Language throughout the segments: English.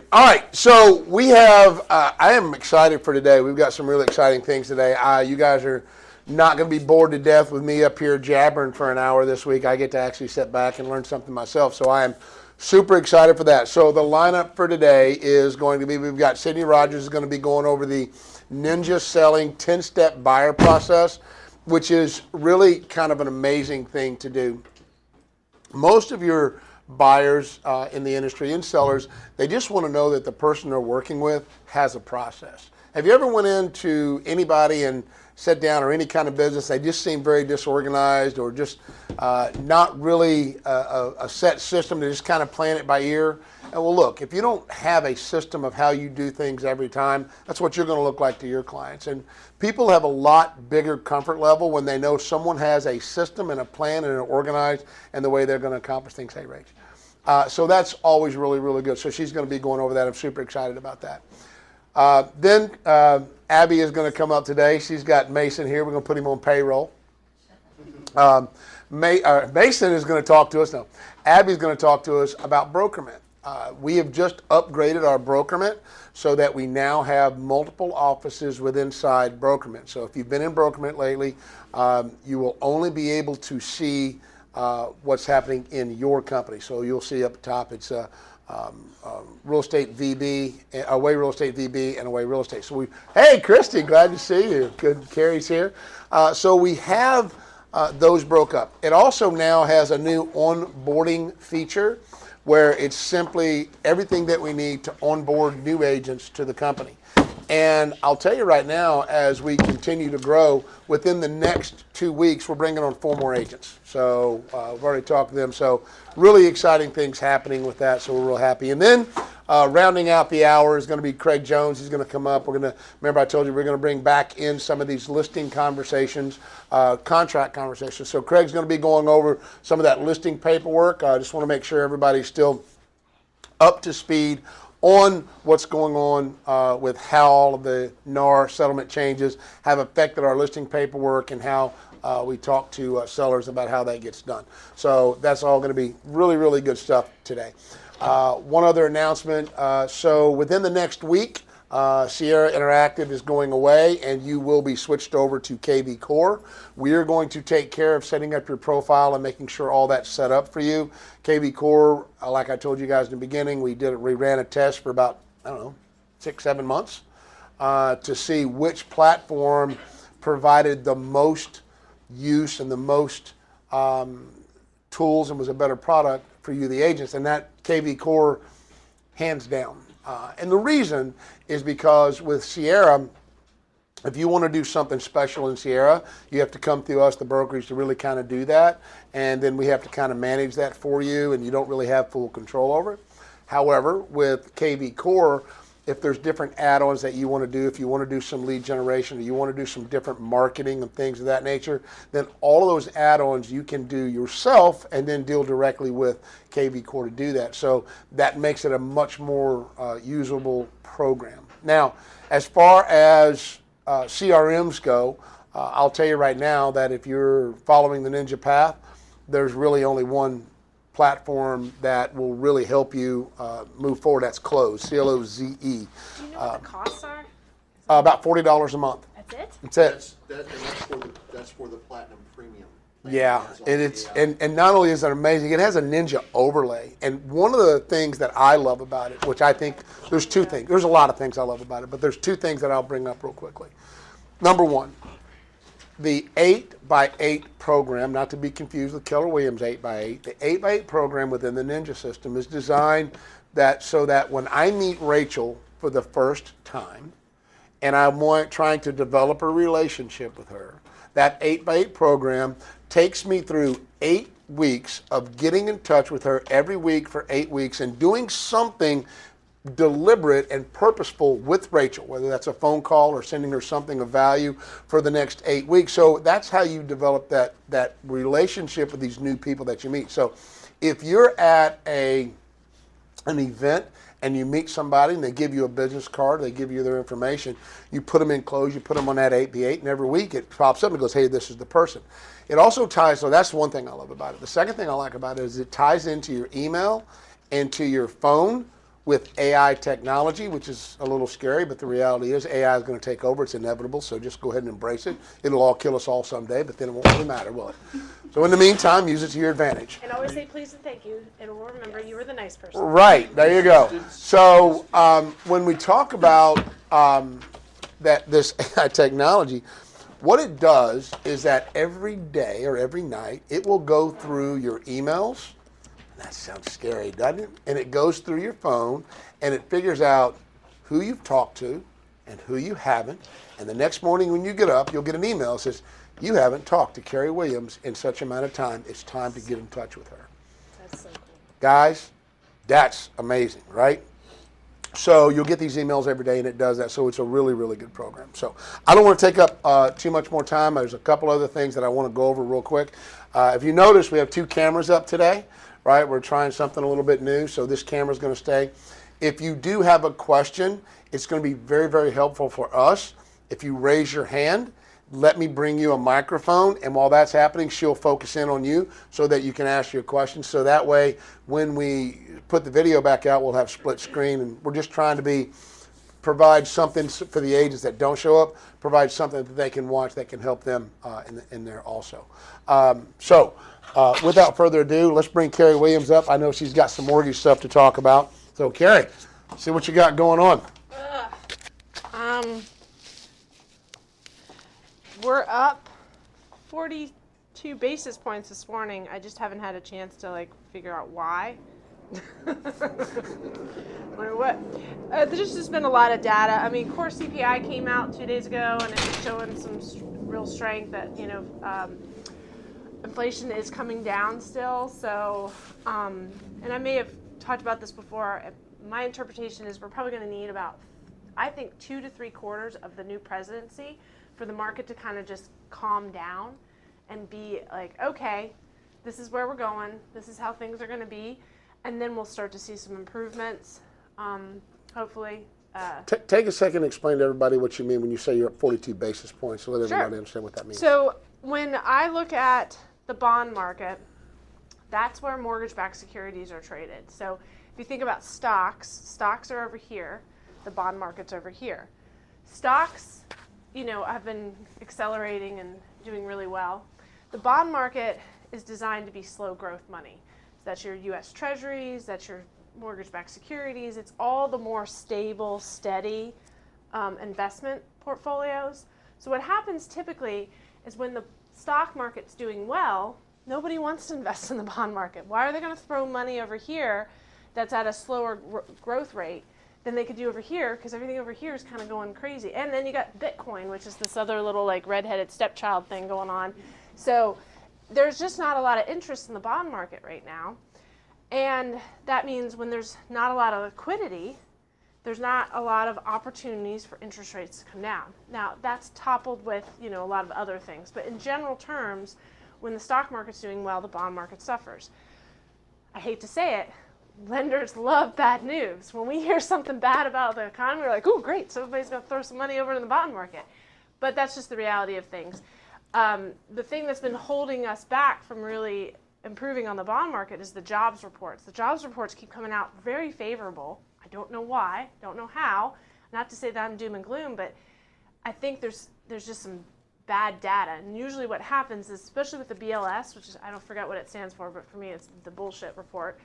All right, so we have, I am excited for today. We've got some really exciting things today. You guys are not going to be bored to death with me up here jabbering for an hour this week. I get to actually sit back and learn something myself, so I am super excited for that. So the lineup for today is going to be, we've got Sydney Rogers is going to be going over the Ninja Selling 10-step buyer process, which is really kind of an amazing thing to do. Most of your buyers in the industry and sellers, they just want to know that the person they're working with has a process. Have you ever went into anybody and sat down or any kind of business, they just seem very disorganized or just not really a set system, they just kind of playing it by ear? And well, look, if you don't have a system of how you do things every time, that's what you're going to look like to your clients. And people have a lot bigger comfort level when they know someone has a system and a plan and are organized and the way they're going to accomplish things. Hey, Rach. So that's always really, really good. So she's going to be going over that. I'm super excited about that. Then Abby is going to come up today. She's got Mason here. We're going to put him on payroll. Mason is going to talk to us. No, Abby's going to talk to us about Brokerment. We have just upgraded our Brokerment so that we now have multiple offices within inside Brokerment. So if you've been in Brokerment lately, you will only be able to see what's happening in your company. So you'll see up top it's Real Estate VB, Away Real Estate VB, and Away Real Estate. So hey, Christy, glad to see you. Good, Carrie's here. So we have those broke up. It also now has a new onboarding feature where it's simply everything that we need to onboard new agents to the company. And I'll tell you right now, as we continue to grow, within the next 2 weeks, we're bringing on 4 more agents. So we've already talked to them. So really exciting things happening with that. So we're real happy. And then rounding out the hour is going to be Craig Jones. He's going to come up. We're going to, remember I told you we're going to bring back in some of these listing conversations, contract conversations. So Craig's going to be going over some of that listing paperwork. I just want to make sure everybody's still up to speed on what's going on with how all of the NAR settlement changes have affected our listing paperwork and how we talk to sellers about how that gets done. So that's all going to be really, really good stuff today. One other announcement. So within the next week, Sierra Interactive is going away and you will be switched over to KV Core. We are going to take care of setting up your profile and making sure all that's set up for you. KV Core, like I told you guys in the beginning, we ran a test for about, 6-7 months to see which platform provided the most use and the most tools and was a better product for you, the agents, and that KV Core, hands down. And the reason is because with Sierra, if you want to do something special in Sierra, you have to come through us, the brokerage, to really kind of do that. And then we have to kind of manage that for you, and you don't really have full control over it. However, with KV Core, if there's different add-ons that you want to do, if you want to do some lead generation, or you want to do some different marketing and things of that nature, then all of those add-ons you can do yourself and then deal directly with KV Core to do that. So that makes it a much more usable program. Now, as far as CRMs go, I'll tell you right now that if you're following the Ninja Path, there's really only one platform that will really help you move forward. That's Cloze, C-L-O-Z-E. Do you know what the costs are? About $40 a month. That's it? That's it. That's for the Platinum Premium. Yeah, and not only is it amazing, it has a Ninja overlay. And one of the things that I love about it, which I think there's 2 things. There's a lot of things I love about it, but there's 2 things that I'll bring up real quickly. Number 1, the 8x8 program, not to be confused with Keller Williams 8x8, the 8x8 program within the Ninja system is designed so that when I meet Rachel for the first time and I'm trying to develop a relationship with her, that 8x8 program takes me through 8 weeks of getting in touch with her every week for 8 weeks and doing something deliberate and purposeful with Rachel, whether that's a phone call or sending her something of value for the next 8 weeks. So that's how you develop that relationship with these new people that you meet. So if you're at an event and you meet somebody and they give you a business card, they give you their information, you put them in Cloze, you put them on that 8x8, and every week it pops up and goes, hey, this is the person. It also ties, so that's one thing I love about it. The second thing I like about it is it ties into your email and to your phone with AI technology, which is a little scary, but the reality is AI is going to take over. It's inevitable, so just go ahead and embrace it. It'll all kill us all someday, but then it won't really matter, will it? So in the meantime, use it to your advantage. And always say please and thank you, and we'll remember you were the nice person. Right, there you go. So when we talk about this AI technology, what it does is that every day or every night, it will go through your emails. That sounds scary, doesn't it? And it goes through your phone, and it figures out who you've talked to and who you haven't. And the next morning when you get up, you'll get an email that says, you haven't talked to Carrie Williams in such amount of time. It's time to get in touch with her. That's so cool. Guys, that's amazing, right? So you'll get these emails every day, and it does that. So it's a really, really good program. So I don't want to take up too much more time. There's a couple other things that I want to go over real quick. If you notice, we have 2 cameras up today, right? We're trying something a little bit new, so this camera's going to stay. If you do have a question, it's going to be very, very helpful for us. If you raise your hand, let me bring you a microphone, and while that's happening, she'll focus in on you so that you can ask your questions. So that way, when we put the video back out, we'll have split screen, and we're just trying to provide something for the agents that don't show up, provide something that they can watch that can help them in there also. Without further ado, let's bring Carrie Williams up. I know she's got some mortgage stuff to talk about. So Carrie, see what you got going on. We're up 42 basis points this morning. I just haven't had a chance to figure out why. There's just been a lot of data. I mean, core CPI came out 2 days ago, and it's showing some real strength that inflation is coming down still. So, and I may have talked about this before. My interpretation is we're probably going to need about, I think, 2 to 3 quarters of the new presidency for the market to kind of just calm down and be like, okay, this is where we're going. This is how things are going to be. And then we'll start to see some improvements, hopefully. Take a second and explain to everybody what you mean when you say you're at 42 basis points, so let Sure. everybody understand what that means. So when I look at the bond market, that's where mortgage-backed securities are traded. So if you think about stocks are over here. The bond market's over here. Stocks, have been accelerating and doing really well. The bond market is designed to be slow growth money. So that's your U.S. Treasuries, that's your mortgage-backed securities. It's all the more stable, steady investment portfolios. So what happens typically is when the stock market's doing well, nobody wants to invest in the bond market. Why are they going to throw money over here that's at a slower growth rate than they could do over here, because everything over here is kind of going crazy. And then you got Bitcoin, which is this other little redheaded stepchild thing going on. So there's just not a lot of interest in the bond market right now. And that means when there's not a lot of liquidity, there's not a lot of opportunities for interest rates to come down. Now, that's toppled with, a lot of other things. But in general terms, when the stock market's doing well, the bond market suffers. I hate to say it, lenders love bad news. When we hear something bad about the economy, we're like, "Ooh, great, so everybody's going to throw some money over to the bond market." But that's just the reality of things. The thing that's been holding us back from really improving on the bond market is the jobs reports. The jobs reports keep coming out very favorable. I don't know why, don't know how. Not to say that I'm doom and gloom, but I think there's just some bad data. And usually what happens is, especially with the BLS, which is, I don't forget what it stands for, but for me it's the bullshit report.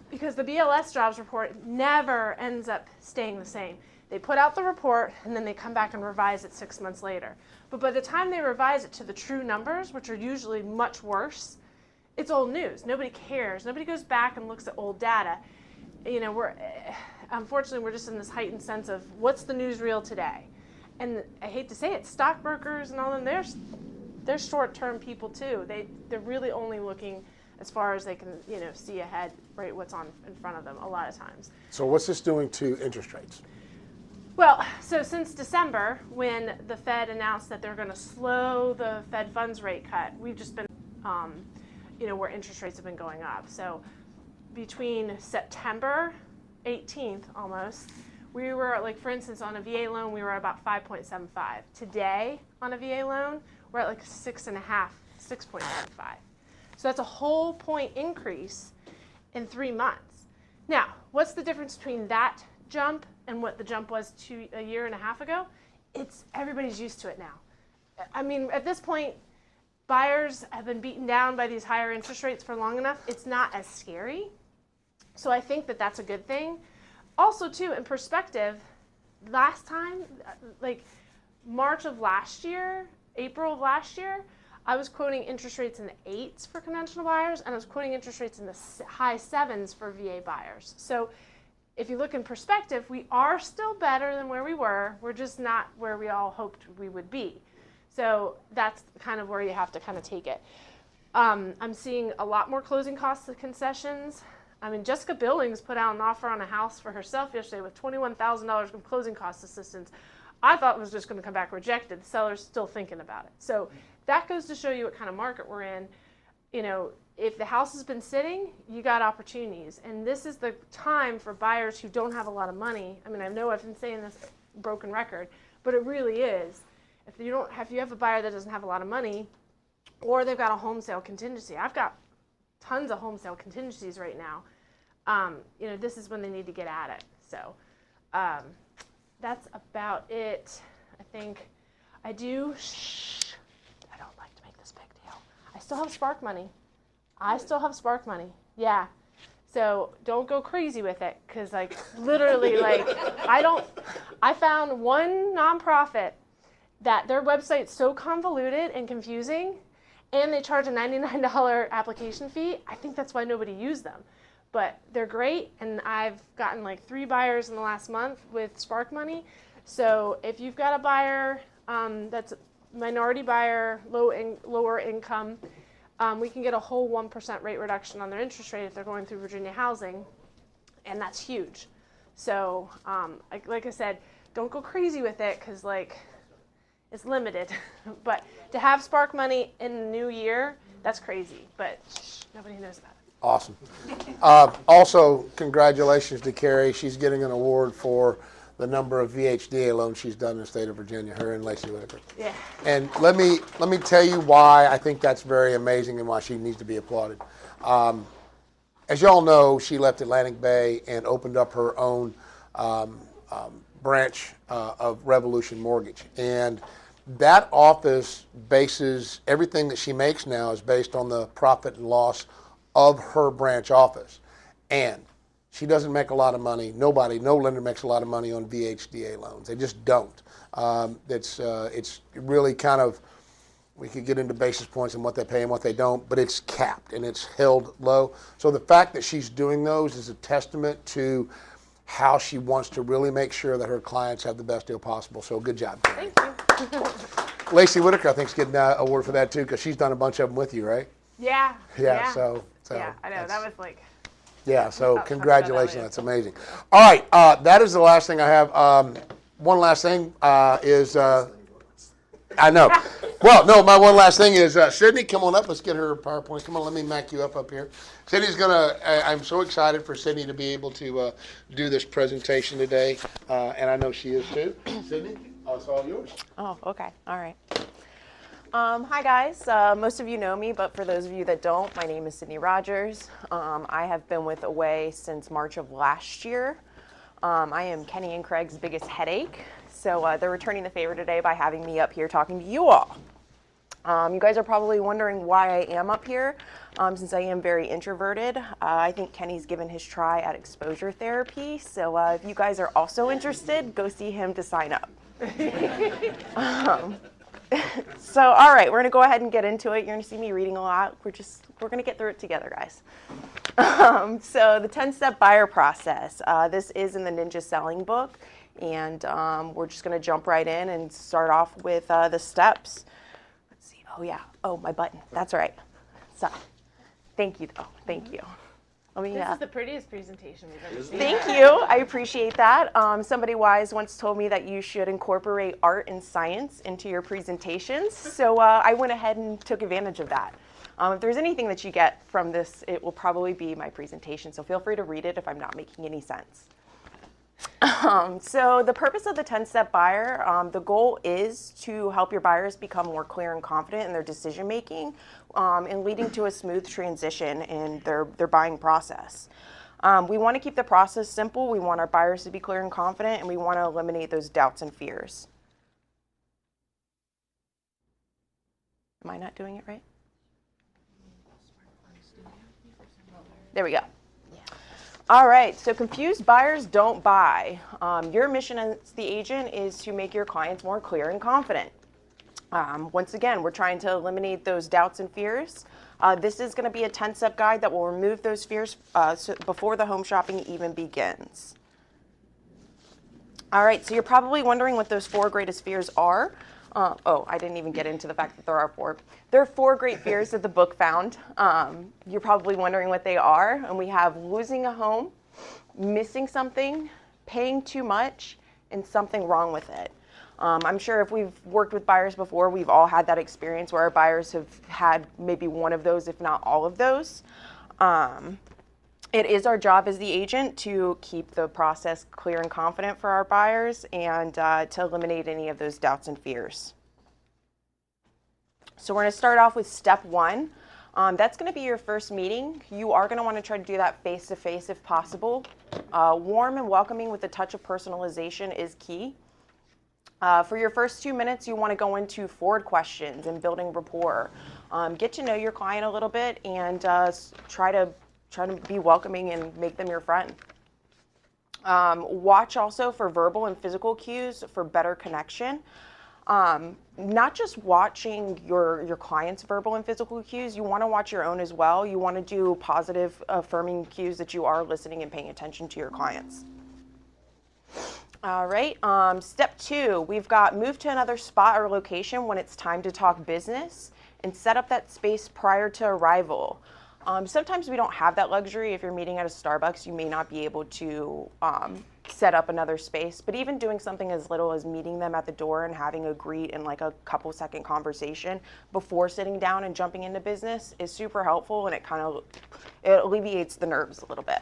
Because the BLS jobs report never ends up staying the same. They put out the report, and then they come back and revise it 6 months later. But by the time they revise it to the true numbers, which are usually much worse, it's old news. Nobody cares. Nobody goes back and looks at old data. Unfortunately, we're just in this heightened sense of what's the newsreel today. And I hate to say it, stockbrokers and all them, they're short-term people too. They're really only looking as far as they can, see ahead, right, what's on in front of them a lot of times. So what's this doing to interest rates? Well, so since December, when the Fed announced that they're going to slow the Fed funds rate cut, we've just been, where interest rates have been going up. So between September 18th almost, we were, for instance, on a VA loan, we were at about 5.75. Today, on a VA loan, we're at 6.5, 6.75. So that's a whole point increase in 3 months. Now, what's the difference between that jump and what the jump was a year and a half ago? It's everybody's used to it now. I mean, at this point, buyers have been beaten down by these higher interest rates for long enough. It's not as scary. So I think that that's a good thing. Also, too, in perspective, last time, like March of last year, April of last year, I was quoting interest rates in the 8s for conventional buyers, and I was quoting interest rates in the high 7s for VA buyers. So if you look in perspective, we are still better than where we were. We're just not where we all hoped we would be. So that's kind of where you have to kind of take it. I'm seeing a lot more closing costs and concessions. I mean, Jessica Billings put out an offer on a house for herself yesterday with $21,000 of closing cost assistance. I thought it was just going to come back rejected. The seller's still thinking about it. So that goes to show you what kind of market we're in. You know, if the house has been sitting, you got opportunities. And this is the time for buyers who don't have a lot of money. I mean, I know I've been saying this broken record, but it really is. If you have a buyer that doesn't have a lot of money, or they've got a home sale contingency. I've got tons of home sale contingencies right now. You know, this is when they need to get at it. So that's about it. I think I don't like to make this big deal. I still have Spark money. Yeah. So don't go crazy with it, because like literally, like I found one nonprofit that their website's so convoluted and confusing, and they charge a $99 application fee. I think that's why nobody used them. But they're great, and I've gotten like 3 buyers in the last month with Spark money. So if you've got a buyer that's a minority buyer, lower income, we can get a whole 1% rate reduction on their interest rate if they're going through Virginia Housing, and that's huge. So like I said, don't go crazy with it, because like it's limited. But to have Spark money in the new year, that's crazy. But nobody knows about it. Awesome. Also, congratulations to Carrie. She's getting an award for the number of VHDA loans she's done in the state of Virginia, her and Lacey Whitaker. Yeah. And let me tell you why I think that's very amazing and why she needs to be applauded. As y'all know, she left Atlantic Bay and opened up her own branch of Revolution Mortgage. And that office bases everything that she makes now is based on the profit and loss of her branch office. And she doesn't make a lot of money. No lender makes a lot of money on VHDA loans. They just don't. It's really kind of, we could get into basis points and what they pay and what they don't, but it's capped and it's held low. So the fact that she's doing those is a testament to how she wants to really make sure that her clients have the best deal possible. So good job. Thank you. Lacey Whitaker, I think, is getting an award for that too, because she's done a bunch of them with you, right? Yeah. So yeah, I know. That was like. Yeah, so Talk congratulations. about that That's amazing. All right, that is the last thing I have. One last thing is, I know. Well, no, my one last thing is, Sydney, come on up. Let's get her PowerPoint. Come on, let me Mac you up here. Sydney's I'm so excited for Sydney to be able to do this presentation today, and I know she is too. Sydney, it's all yours. Oh, okay. All right. Hi, guys. Most of you know me, but for those of you that don't, my name is Sydney Rogers. I have been with Away since March of last year. I am Kenny and Craig's biggest headache, so they're returning the favor today by having me up here talking to you all. You guys are probably wondering why I am up here, since I am very introverted. I think Kenny's given his try at exposure therapy, so if you guys are also interested, go see him to sign up. So, all right, we're going to go ahead and get into it. You're going to see me reading a lot. We're going to get through it together, guys. So the 10-step buyer process. This is in the Ninja Selling Book, and we're just going to jump right in and start off with the steps. Let's see. Oh, yeah. Oh, my button. That's right. So, thank you, though. Thank you. This is the prettiest presentation we've ever seen. Thank you. I appreciate that. Somebody wise once told me that you should incorporate art and science into your presentations. So I went ahead and took advantage of that. If there's anything that you get from this, it will probably be my presentation. So feel free to read it if I'm not making any sense. So the purpose of the 10-step buyer, the goal is to help your buyers become more clear and confident in their decision making, and leading to a smooth transition in their buying process. We want to keep the process simple. We want our buyers to be clear and confident, and we want to eliminate those doubts and fears. Am I not doing it right? There we go. All right, so confused buyers don't buy. Your mission as the agent is to make your clients more clear and confident. Once again, we're trying to eliminate those doubts and fears. This is going to be a 10-step guide that will remove those fears before the home shopping even begins. All right, so you're probably wondering what those 4 greatest fears are. Oh, I didn't even get into the fact that there are 4. There are 4 great fears that the book found. You're probably wondering what they are. And we have losing a home, missing something, paying too much, and something wrong with it. I'm sure if we've worked with buyers before, we've all had that experience where our buyers have had maybe one of those, if not all of those. It is our job as the agent to keep the process clear and confident for our buyers and to eliminate any of those doubts and fears. So we're going to start off with step 1. That's going to be your first meeting. You are going to want to try to do that face-to-face if possible. Warm and welcoming with a touch of personalization is key. For your first 2 minutes, you want to go into forward questions and building rapport. Get to know your client a little bit and try to be welcoming and make them your friend. Watch also for verbal and physical cues for better connection. Not just watching your client's verbal and physical cues, you want to watch your own as well. You want to do positive, affirming cues that you are listening and paying attention to your clients. All right, step 2, we've got move to another spot or location when it's time to talk business and set up that space prior to arrival. Sometimes we don't have that luxury. If you're meeting at a Starbucks, you may not be able to set up another space, but even doing something as little as meeting them at the door and having a greet and like a couple second conversation before sitting down and jumping into business is super helpful, and it alleviates the nerves a little bit.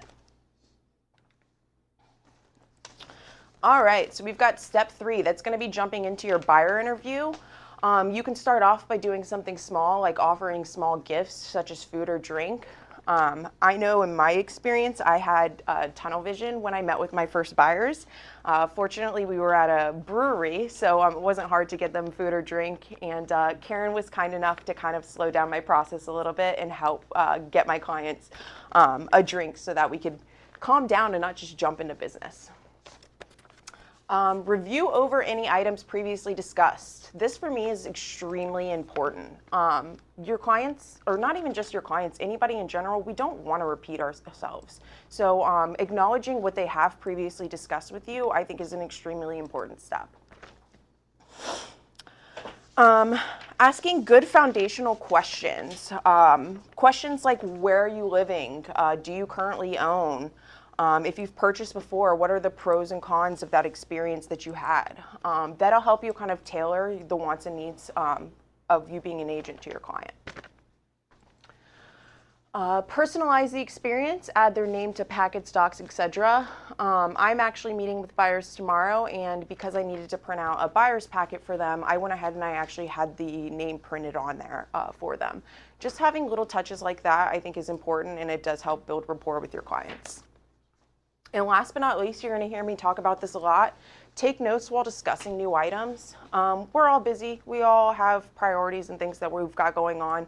All right, so we've got step 3. That's going to be jumping into your buyer interview. You can start off by doing something small, like offering small gifts such as food or drink. I know in my experience, I had tunnel vision when I met with my first buyers. Fortunately, we were at a brewery, so it wasn't hard to get them food or drink. And Karen was kind enough to kind of slow down my process a little bit and help get my clients a drink so that we could calm down and not just jump into business. Review over any items previously discussed. This for me is extremely important. Your clients, or not even just your clients, anybody in general, we don't want to repeat ourselves. So acknowledging what they have previously discussed with you, I think is an extremely important step. Asking good foundational questions. Questions like, where are you living? Do you currently own? If you've purchased before, what are the pros and cons of that experience that you had? That'll help you kind of tailor the wants and needs of you being an agent to your client. Personalize the experience, add their name to packets, docs, etc. I'm actually meeting with buyers tomorrow, and because I needed to print out a buyer's packet for them, I went ahead and I actually had the name printed on there for them. Just having little touches like that I think is important, and it does help build rapport with your clients. And last but not least, you're going to hear me talk about this a lot. Take notes while discussing new items. We're all busy. We all have priorities and things that we've got going on.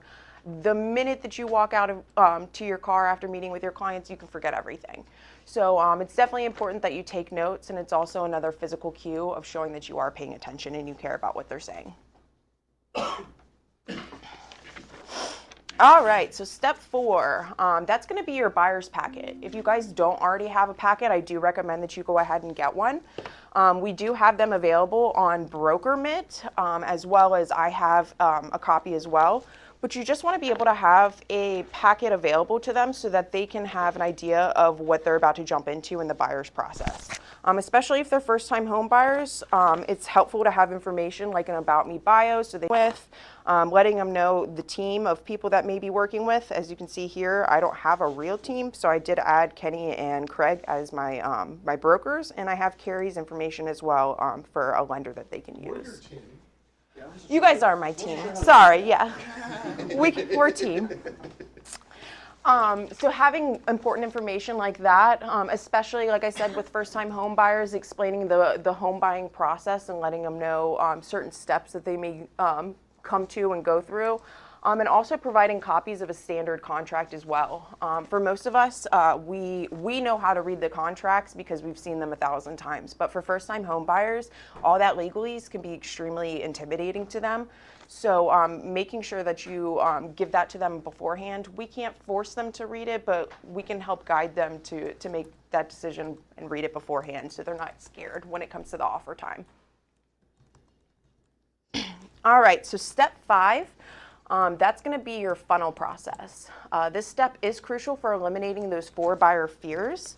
The minute that you walk out to your car after meeting with your clients, you can forget everything. So it's definitely important that you take notes, and it's also another physical cue of showing that you are paying attention and you care about what they're saying. All right, so step 4, that's going to be your buyer's packet. If you guys don't already have a packet, I do recommend that you go ahead and get one. We do have them available on BrokerMint, as well as I have a copy as well. But you just want to be able to have a packet available to them so that they can have an idea of what they're about to jump into in the buyer's process. Especially if they're first-time home buyers, it's helpful to have information like an About Me bio, so letting them know the team of people that may be working with. As you can see here, I don't have a real team, so I did add Kenny and Craig as my my brokers, and I have Carrie's information as well for a lender that they can use. You guys are my team. Sorry, yeah. We're a team. So having important information like that, especially like I said with first-time home buyers, explaining the home buying process and letting them know certain steps that they may come to and go through, and also providing copies of a standard contract as well. For most of us, we know how to read the contracts because we've seen them 1,000 times. But for first-time home buyers, all that legalese can be extremely intimidating to them. So making sure that you give that to them beforehand. We can't force them to read it, but we can help guide them to make that decision and read it beforehand so they're not scared when it comes to the offer time. All right, so step 5, that's going to be your funnel process. This step is crucial for eliminating those 4 buyer fears.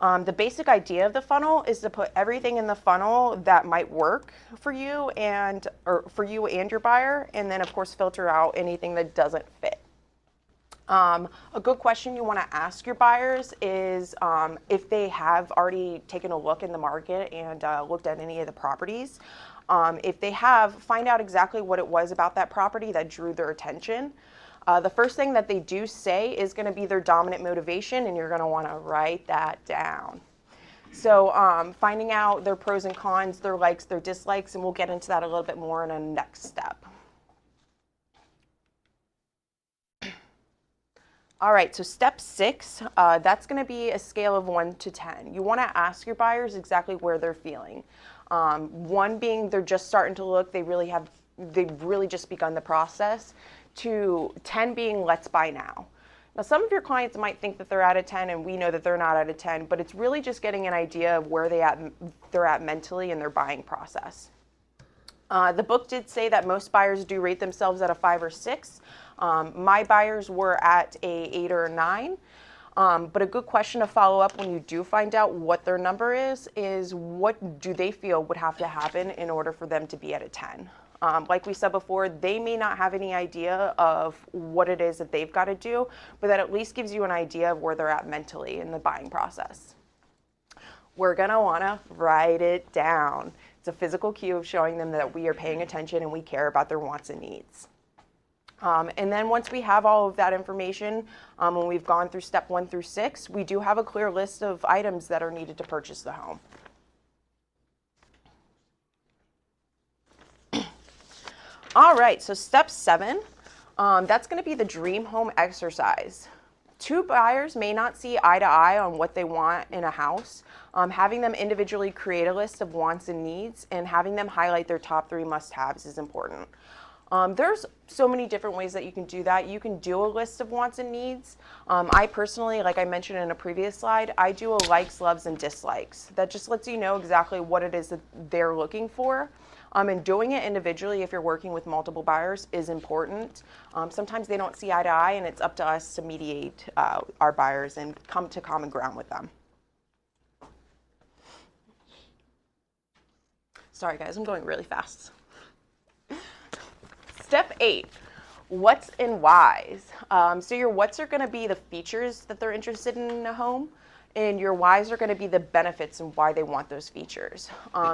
The basic idea of the funnel is to put everything in the funnel that might work for you and your buyer, and then of course filter out anything that doesn't fit. A good question you want to ask your buyers is if they have already taken a look in the market and looked at any of the properties. If they have, find out exactly what it was about that property that drew their attention. The first thing that they do say is going to be their dominant motivation, and you're going to want to write that down. So finding out their pros and cons, their likes, their dislikes, and we'll get into that a little bit more in a next step. All right, so step 6, that's going to be a scale of 1 to 10. You want to ask your buyers exactly where they're feeling. 1 being they're just starting to look, they've really just begun the process, to 10 being let's buy now. Now, some of your clients might think that they're at a 10, and we know that they're not at a 10, but it's really just getting an idea of where they're at mentally in their buying process. The book did say that most buyers do rate themselves at a 5 or 6. My buyers were at a 8 or a 9. But a good question to follow up when you do find out what their number is what do they feel would have to happen in order for them to be at a 10? Like we said before, they may not have any idea of what it is that they've got to do, but that at least gives you an idea of where they're at mentally in the buying process. We're going to want to write it down. It's a physical cue of showing them that we are paying attention and we care about their wants and needs. And then once we have all of that information, when we've gone through step 1 through 6, we do have a clear list of items that are needed to purchase the home. All right, so step 7, that's going to be the dream home exercise. 2 buyers may not see eye to eye on what they want in a house. Having them individually create a list of wants and needs and having them highlight their top 3 must-haves is important. There's so many different ways that you can do that. You can do a list of wants and needs. I personally, like I mentioned in a previous slide, I do a likes, loves, and dislikes. That just lets you know exactly what it is that they're looking for. And doing it individually if you're working with multiple buyers is important. Sometimes they don't see eye to eye, and it's up to us to mediate our buyers and come to common ground with them. Sorry guys, I'm going really fast. Step 8, what's and whys. So your what's are going to be the features that they're interested in a home, and your whys are going to be the benefits and why they want those features.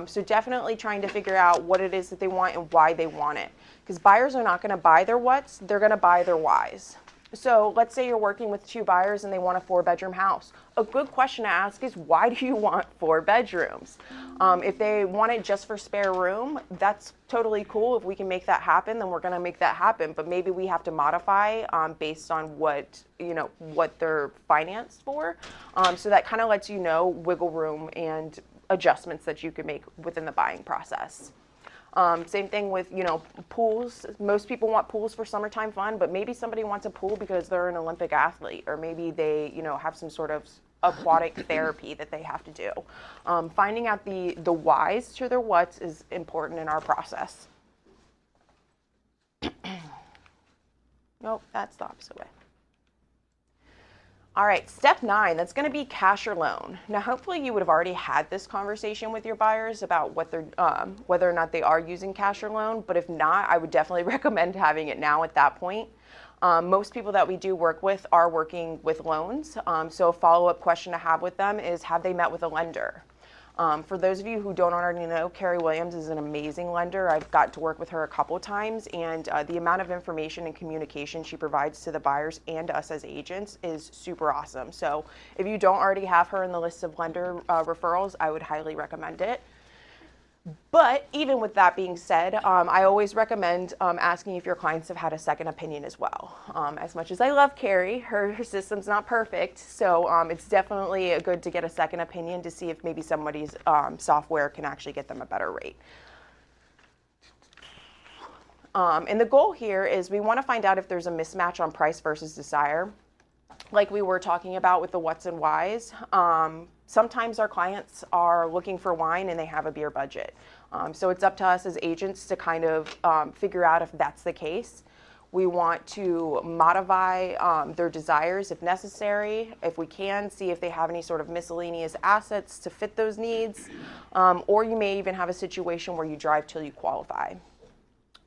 So definitely trying to figure out what it is that they want and why they want it. Because buyers are not going to buy their what's, they're going to buy their whys. So let's say you're working with 2 buyers and they want a 4-bedroom house. A good question to ask is, why do you want 4 bedrooms? If they want it just for spare room, that's totally cool. If we can make that happen, then we're going to make that happen. But maybe we have to modify based on what they're financed for. So that kind of lets you know wiggle room and adjustments that you can make within the buying process. Same thing with, pools. Most people want pools for summertime fun, but maybe somebody wants a pool because they're an Olympic athlete, or maybe they, have some sort of aquatic therapy that they have to do. Finding out the whys to their whats is important in our process. Nope, that's the opposite way. All right, step 9, that's going to be cash or loan. Now, hopefully you would have already had this conversation with your buyers about what they're, whether or not they are using cash or loan, but if not, I would definitely recommend having it now at that point. Most people that we do work with are working with loans, so a follow-up question to have with them is, have they met with a lender? For those of you who don't already know, Carrie Williams is an amazing lender. I've got to work with her a couple of times, and the amount of information and communication she provides to the buyers and us as agents is super awesome. So if you don't already have her in the list of lender referrals, I would highly recommend it. But even with that being said, I always recommend asking if your clients have had a second opinion as well. As much as I love Carrie, her system's not perfect, so it's definitely good to get a second opinion to see if maybe somebody's software can actually get them a better rate. And the goal here is we want to find out if there's a mismatch on price versus desire. Like we were talking about with the what's and whys. Sometimes our clients are looking for wine and they have a beer budget. So it's up to us as agents to kind of figure out if that's the case. We want to modify their desires if necessary. If we can, see if they have any sort of miscellaneous assets to fit those needs. Or you may even have a situation where you drive till you qualify.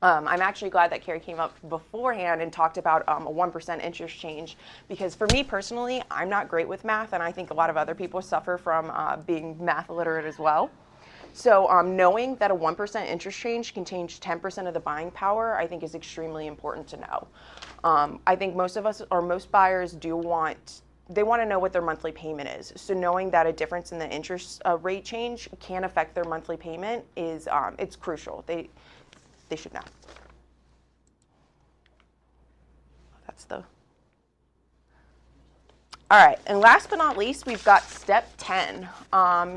I'm actually glad that Carrie came up beforehand and talked about a 1% interest change, because for me personally, I'm not great with math, and I think a lot of other people suffer from being math illiterate as well. So knowing that a 1% interest change can change 10% of the buying power, I think is extremely important to know. I think most of us, or most buyers, they want to know what their monthly payment is. So knowing that a difference in the interest rate change can affect their monthly payment is it's crucial. They should know. All right, and last but not least, we've got step 10.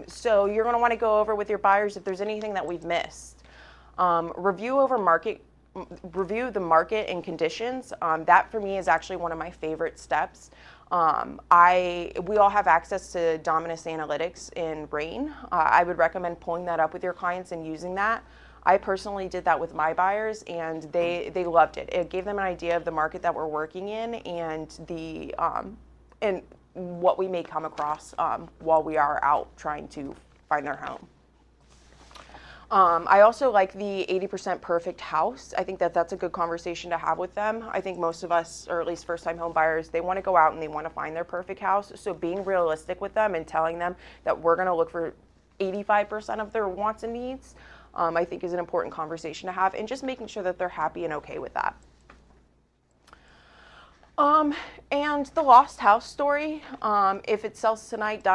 So you're going to want to go over with your buyers if there's anything that we've missed. Review the market and conditions. That for me is actually one of my favorite steps. We all have access to Dominus Analytics in Rain. I would recommend pulling that up with your clients and using that. I personally did that with my buyers, and they loved it. It gave them an idea of the market that we're working in and and what we may come across while we are out trying to find their home. I also like the 80% perfect house. I think that that's a good conversation to have with them. I think most of us, or at least first-time home buyers, they want to go out and they want to find their perfect house. So being realistic with them and telling them that we're going to look for 85% of their wants and needs, I think is an important conversation to have, and just making sure that they're happy and okay with that. And the lost house story, if it sells tonight,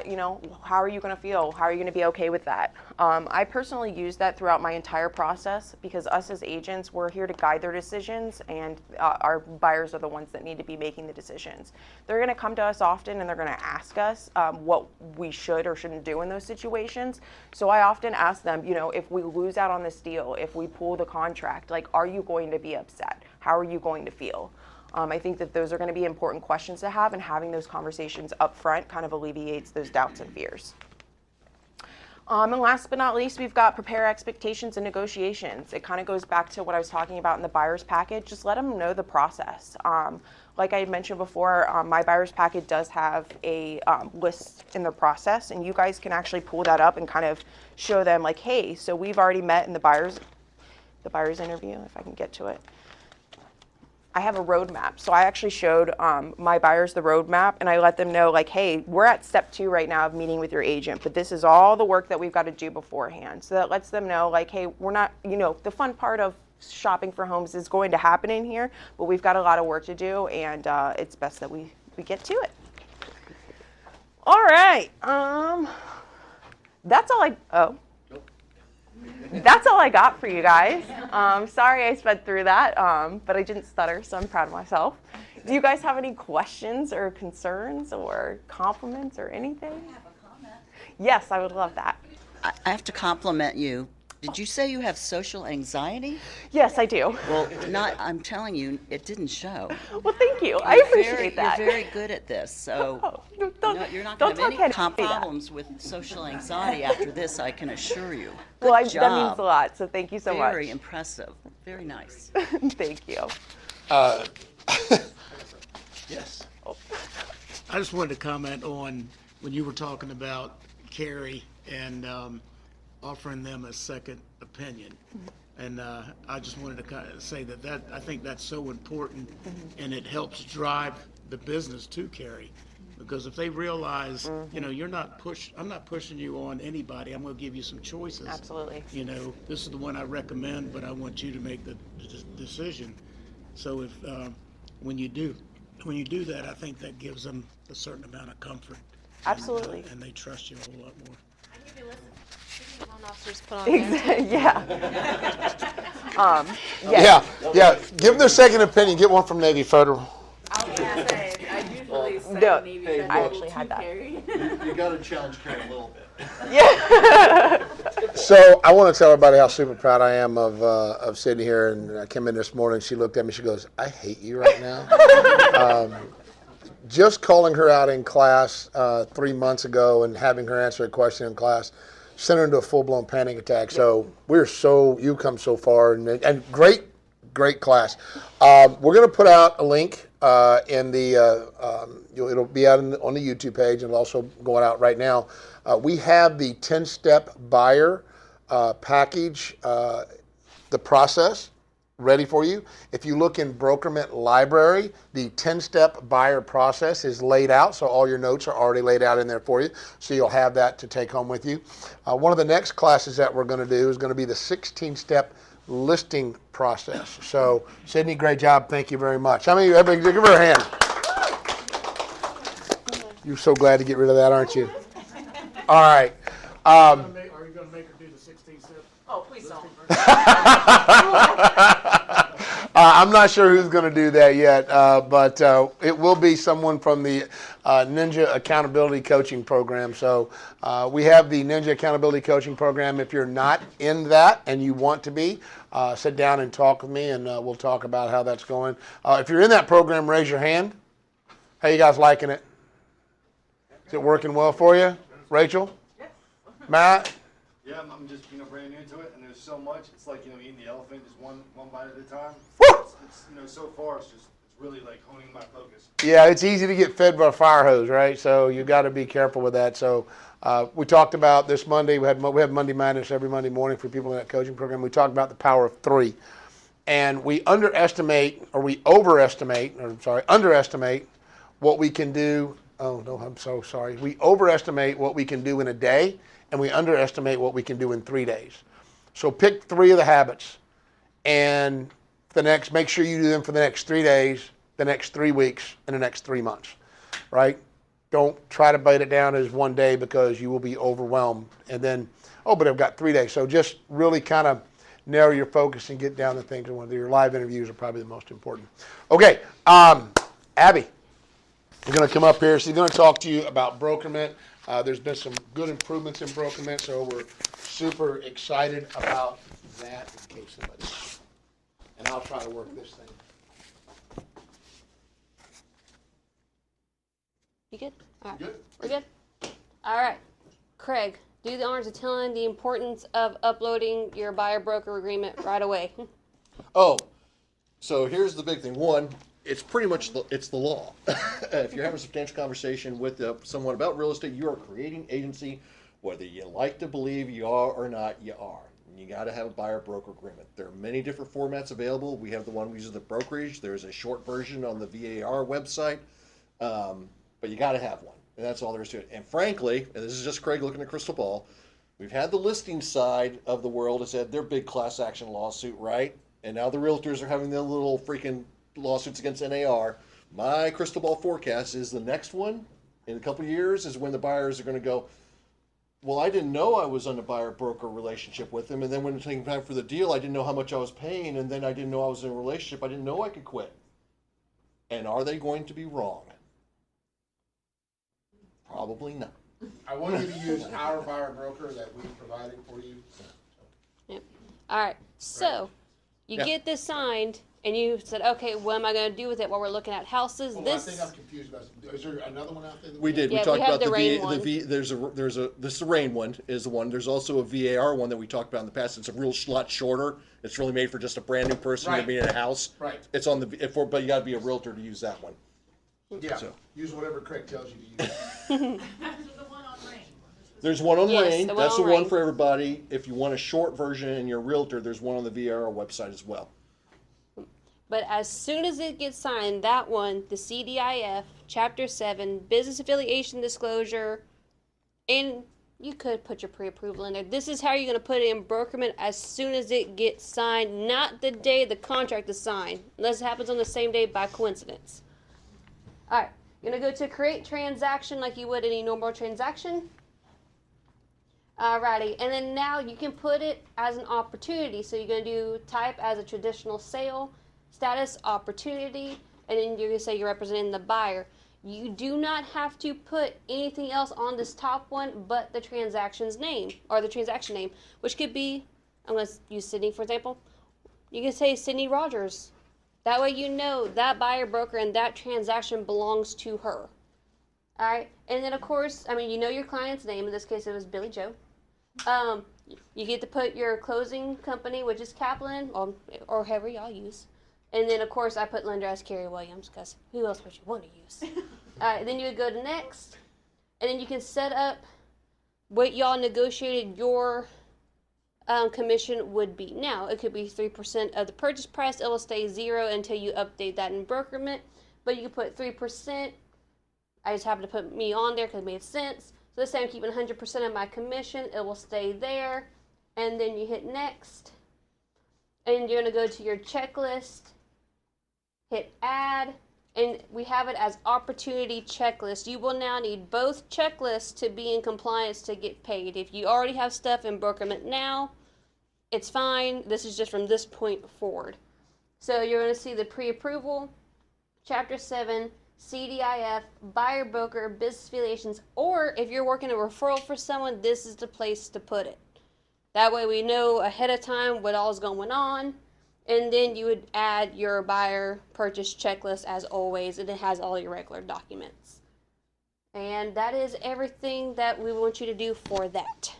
you know, how are you going to feel? How are you going to be okay with that? I personally use that throughout my entire process, because us as agents, we're here to guide their decisions, and our buyers are the ones that need to be making the decisions. They're going to come to us often and they're going to ask us what we should or shouldn't do in those situations. So I often ask them, you know, if we lose out on this deal, if we pull the contract, like, are you going to be upset? How are you going to feel? I think that those are going to be important questions to have, and having those conversations up front kind of alleviates those doubts and fears. And last but not least, we've got prepare expectations and negotiations. It kind of goes back to what I was talking about in the buyer's package. Just let them know the process. Like I had mentioned before, my buyer's package does have a list in the process, and you guys can actually pull that up and kind of show them, like, hey, so we've already met in the buyer's interview, if I can get to it. I have a roadmap. So I actually showed my buyers the roadmap, and I let them know, like, hey, we're at step 2 right now of meeting with your agent, but this is all the work that we've got to do beforehand. So that lets them know, like, hey, we're not, you know, the fun part of shopping for homes is going to happen in here, but we've got a lot of work to do, and it's best that we get to it. All right. That's all I got for you guys. Sorry I sped through that, but I didn't stutter, so I'm proud of myself. Do you guys have any questions or concerns or compliments or anything? I have a comment. Yes, I would love that. I have to compliment you. Did you say you have social anxiety? Yes, I do. Well, I'm telling you, it didn't show. Well, thank you. I appreciate that. You're very good at this, so Oh, don't, you're not don't going to have tell any Kenny that. problems with social anxiety after this, I can assure you. Well, Good that means job. a lot, so thank you so Very much. impressive. Very nice. Thank you. Yes. I just wanted to comment on when you were talking about Carrie and offering them a second opinion. And I just wanted to kind of say that I think that's so important, and it helps drive the business to Carrie. Because if they realize, you know, I'm not pushing you on anybody, I'm gonna give you some choices. Absolutely. You know, this is the one I recommend, but I want you to make the decision. So if, when you do that, I think that gives them a certain amount of comfort. Absolutely. And they trust you a whole lot more. I need to listen. Loan officers put on there. Yeah. Yeah. Give them their second opinion. Get one from Navy Federal. I usually say No, Navy hey, Federal I actually had to that. carry. You gotta challenge Karen a little bit. So I want to tell everybody how super proud I am of Sydney here. And I came in this morning. She looked at me. She goes, "I hate you right now." Just calling her out in class 3 months ago and having her answer a question in class sent her into a full-blown panic attack. So you've come so far, and great class. We're going to put out a link in the, it'll be out on the YouTube page and also going out right now. We have the 10-step buyer package, the process, ready for you. If you look in Brokerment Library, the 10-step buyer process is laid out, so all your notes are already laid out in there for you, so you'll have that to take home with you. One of the next classes that we're going to do is going to be the 16-step listing process. So, Sydney, great job. Thank you very much. How many of you, everybody, give her a hand. You're so glad to get rid of that, aren't you? All right. Are you gonna make her do the 16 steps? Oh, please don't. I'm not sure who's going to do that yet, but it will be someone from the Ninja Accountability Coaching Program. So we have the Ninja Accountability Coaching Program. If you're not in that and you want to be, sit down and talk with me, and we'll talk about how that's going. If you're in that program, raise your hand. How you guys liking it? Is it working well for you? Rachel? Matt? Yeah, I'm just brand new to it, and there's so much. It's like eating the elephant just one bite at a time. Woo! It's so far it's really like honing my focus. Yeah, it's easy to get fed by a fire hose, right? So you got to be careful with that. So we talked about this Monday. We have Monday Madness every Monday morning for people in that coaching program. We talked about the power of three, and we underestimate what we can do. Oh no, I'm so sorry. We overestimate what we can do in a day, and we underestimate what we can do in 3 days. So pick 3 of the habits, and make sure you do them for the next 3 days, the next 3 weeks, and the next 3 months, right? Don't try to bite it down as one day because you will be overwhelmed. And then, but I've got 3 days. So just really kind of narrow your focus and get down to things. And your live interviews are probably the most important. Okay, Abby, you're going to come up here. She's going to talk to you about Brokerment. There's been some good improvements in Brokerment, so we're super excited about that in case somebody. And I'll try to work this thing. You good? All right. Good? We're good? All right. Craig, do the honors of telling the importance of uploading your buyer-broker agreement right away. Oh, so here's the big thing. One, it's pretty much it's the law. If you're having a substantial conversation with someone about real estate, you are creating agency, whether you like to believe you are or not, you are. And you got to have a buyer-broker agreement. There are many different formats available. We have the one we use at the brokerage. There's a short version on the VAR website, but you got to have one, and that's all there is to it. And frankly, and this is just Craig looking at crystal ball, we've had the listing side of the world has had their big class action lawsuit, right? And now the realtors are having their little freaking lawsuits against NAR. My crystal ball forecast is the next one in a couple of years is when the buyers are going to go, well, I didn't know I was on a buyer-broker relationship with them, and then when it came time for the deal, I didn't know how much I was paying, and then I didn't know I was in a relationship. I didn't know I could quit. And are they going to be wrong? Probably not. I want you to use our buyer broker that we provided for you. Yep. All right. So you Yeah. get this signed, and you said, okay, what am I going to do with it while we're looking at houses? I This. think I'm confused about this. Is there another one out there? that We did. Yeah, we talked we have about the rain the one. this is the rain one is the one. There's also a VAR one that we talked about in the past. It's a real lot shorter. It's really made for just a brand new person Right. to be in a house. Right. It's on the but you got to be a realtor to use that one. Yeah, So. use whatever Craig tells you to use. There's one on Yes, rain. the one That's on the one Rain. for everybody. If you want a short version and you're a realtor, there's one on the VAR website as well. But as soon as it gets signed, that one, the CDIF, Chapter 7, business affiliation disclosure, and you could put your pre-approval in there. This is how you're going to put it in Brokerman as soon as it gets signed, not the day the contract is signed, unless it happens on the same day by coincidence. All right, you're going to go to create transaction like you would any normal transaction. Alrighty, and then now you can put it as an opportunity. So you're going to do type as a traditional sale, status opportunity, and then you're going to say you're representing the buyer. You do not have to put anything else on this top one but the transaction's name, or the transaction name, which could be, I'm going to use Sydney for example. You can say Sydney Rogers. That way you know that buyer broker and that transaction belongs to her. Alright, and then of course, I mean, you know your client's name. In this case, it was Billy Joe. You get to put your closing company, which is Kaplan, or whoever y'all use. And then, of course, I put lender as Kerry Williams, because who else would you want to use? Then you would go to next, and then you can set up what y'all negotiated your commission would be. Now, it could be 3% of the purchase price. It will stay 0 until you update that in Brokerment, but you can put 3%. I just happened to put me on there because it made sense. So this time I'm keeping 100% of my commission. It will stay there, and then you hit next, and you're going to go to your checklist. Hit add, and we have it as opportunity checklist. You will now need both checklists to be in compliance to get paid. If you already have stuff in Brokerment now, it's fine. This is just from this point forward. So you're going to see the pre-approval, Chapter 7, CDIF, buyer broker, business affiliations, or if you're working a referral for someone, this is the place to put it. That way we know ahead of time what all is going on. And then you would add your buyer purchase checklist as always, and it has all your regular documents. And that is everything that we want you to do for that.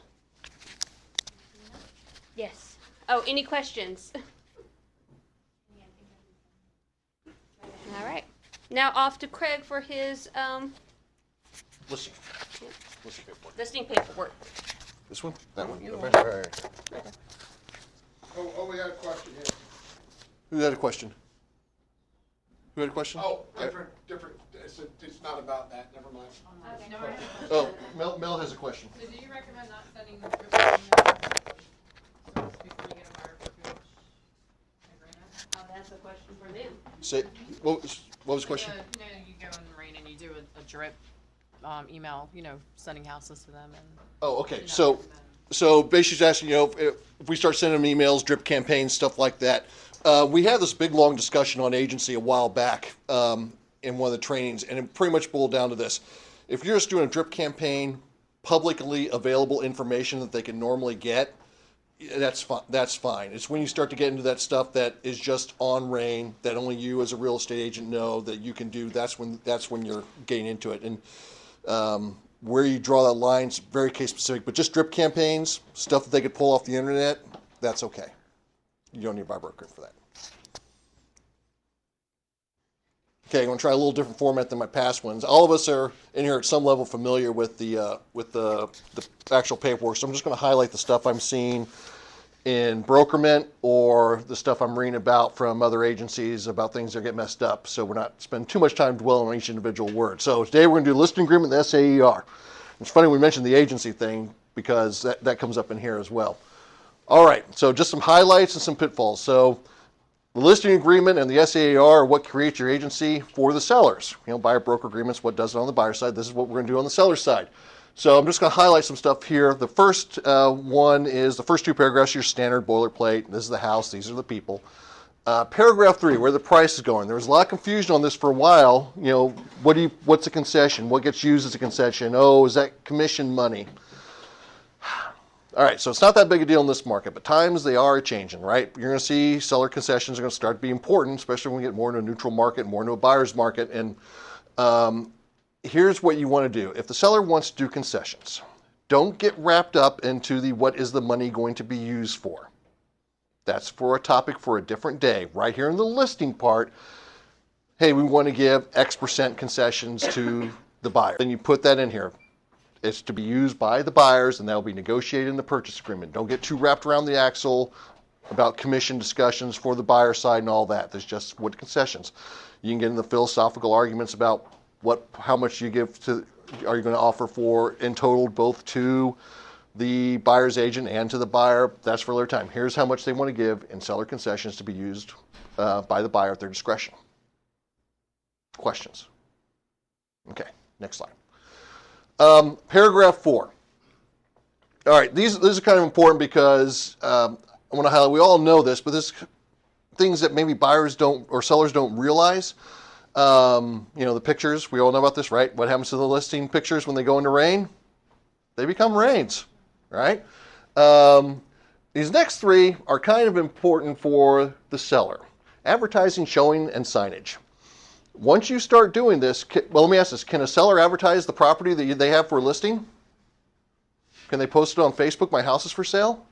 Yes. Oh, any questions? All right. Now off to Craig for his Listen. Listen paperwork. listing paperwork. This one? That one? Okay. All right. Oh, we got a question here. Who had a question? Who had a question? Oh, different, it's not about that, never mind. Oh, Mel has a question. So do you recommend not sending the group email so before you get a buyer brokerage agreement? Oh, that's a question for them. Say, what was the question? You know, you go in the rain and you do a drip email, sending houses to them and. Oh, okay. you know, So, and then- so basically she's asking, if we start sending them emails, drip campaigns, stuff like that. We had this big, long discussion on agency a while back in one of the trainings, and it pretty much boiled down to this. If you're just doing a drip campaign, publicly available information that they can normally get, that's fine. It's when you start to get into that stuff that is just on RAIN, that only you as a real estate agent know that you can do, that's when you're getting into it. And where you draw that line is very case specific, but just drip campaigns, stuff that they could pull off the internet, that's okay. You don't need a buyer broker for that. Okay, I'm going to try a little different format than my past ones. All of us are in here at some level familiar with the actual paperwork, so I'm just going to highlight the stuff I'm seeing in Brokerment or the stuff I'm reading about from other agencies about things that get messed up, so we're not spending too much time dwelling on each individual word. So today we're going to do listing agreement with SAER. It's funny we mentioned the agency thing because that comes up in here as well. All right, so just some highlights and some pitfalls. So the listing agreement and the SAER are what creates your agency for the sellers. Buyer broker agreements, what does it on the buyer side. This is what we're going to do on the seller side. So I'm just going to highlight some stuff here. The first one is the first two paragraphs, your standard boilerplate. This is the house, these are the people. Paragraph 3, where the price is going. There was a lot of confusion on this for a while. What's a concession? What gets used as a concession? Oh, is that commission money? All right, so it's not that big a deal in this market, but times they are changing, right? You're going to see seller concessions are going to start to be important, especially when we get more into a neutral market, more into a buyer's market. And here's what you want to do. If the seller wants to do concessions, don't get wrapped up into what is the money going to be used for. That's for a topic for a different day. Right here in the listing part, hey, we want to give X% concessions to the buyer. Then you put that in here. It's to be used by the buyers, and that will be negotiated in the purchase agreement. Don't get too wrapped around the axle. about commission discussions for the buyer side and all that. There's just what concessions. You can get into philosophical arguments about how much you give to, are you going to offer for in total, both to the buyer's agent and to the buyer. That's for later time. Here's how much they want to give in seller concessions to be used by the buyer at their discretion. Questions? Okay, next slide. Paragraph 4. All right, these are kind of important because I want to highlight, we all know this, but there's things that maybe buyers don't or sellers don't realize. The pictures, we all know about this, right? What happens to the listing pictures when they go into rain? They become rains, right? These next 3 are kind of important for the seller. Advertising, showing, and signage. Once you start doing this, let me ask this, can a seller advertise the property that they have for listing? Can they post it on Facebook, my house is for sale?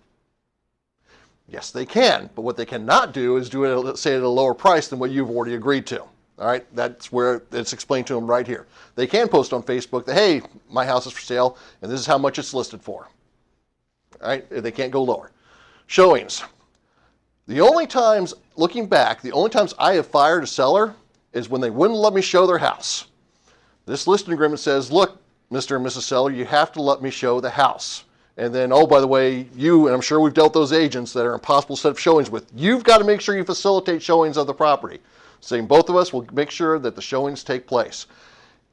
Yes, they can, but what they cannot do is do it, say, at a lower price than what you've already agreed to. All right, that's where it's explained to them right here. They can post on Facebook that, hey, my house is for sale, and this is how much it's listed for. All right, they can't go lower. Showings. The only times, looking back, the only times I have fired a seller is when they wouldn't let me show their house. This listing agreement says, look, Mr. and Mrs. Seller, you have to let me show the house. And then, oh, by the way, you, and I'm sure we've dealt those agents that are impossible to set up showings with, you've got to make sure you facilitate showings of the property. Saying both of us will make sure that the showings take place.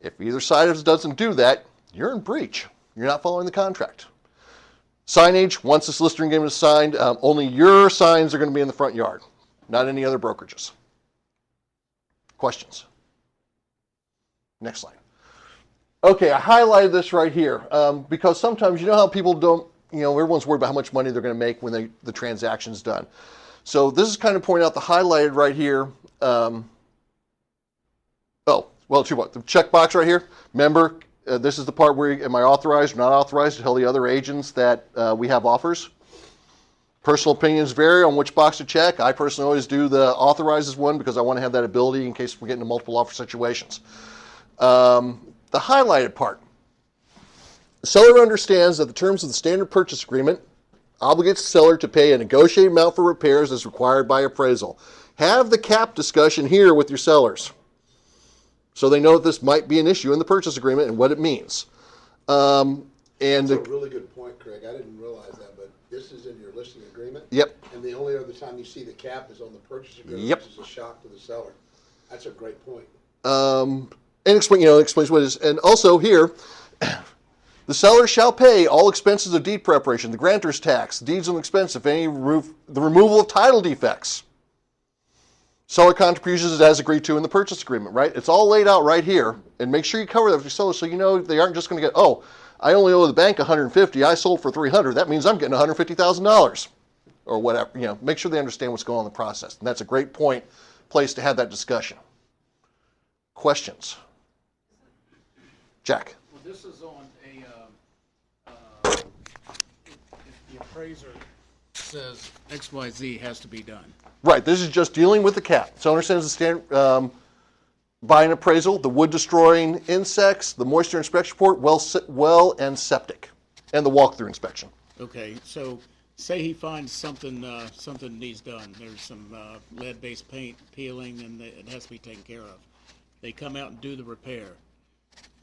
If either side doesn't do that, you're in breach. You're not following the contract. Signage, once this listing agreement is signed, only your signs are going to be in the front yard, not any other brokerages. Questions? Next slide. Okay, I highlighted this right here because sometimes, you know how people don't, everyone's worried about how much money they're going to make when the transaction's done. So this is kind of pointing out the highlighted right here. The checkbox right here. Remember, this is the part where am I authorized or not authorized to tell the other agents that we have offers. Personal opinions vary on which box to check. I personally always do the authorizes one because I want to have that ability in case we're getting into multiple offer situations. The highlighted part. The seller understands that the terms of the standard purchase agreement obligates the seller to pay a negotiated amount for repairs as required by appraisal. Have the cap discussion here with your sellers so they know that this might be an issue in the purchase agreement and what it means. That's a really good point, Craig. I didn't realize that, but this is in your listing agreement? Yep. And the only other time you see the cap is on the purchase agreement, Yep. which is a shock to the seller. That's a great point. And explains what it is. And also here, the seller shall pay all expenses of deed preparation, the grantor's tax, deeds on expense, if any, the removal of title defects. Seller contributions as agreed to in the purchase agreement, right? It's all laid out right here. And make sure you cover that with your seller so you know they aren't just going to get, oh, I only owe the bank $150, I sold for $300. That means I'm getting $150,000 or whatever. Make sure they understand what's going on in the process. And that's a great place to have that discussion. Questions? Jack. Well, this is on if the appraiser says XYZ has to be done. Right, this is just dealing with the cap. So understands the standard buying appraisal, the wood destroying insects, the moisture inspection report, well and septic, and the walkthrough inspection. Okay, so say he finds something needs done. There's some lead-based paint peeling and it has to be taken care of. They come out and do the repair.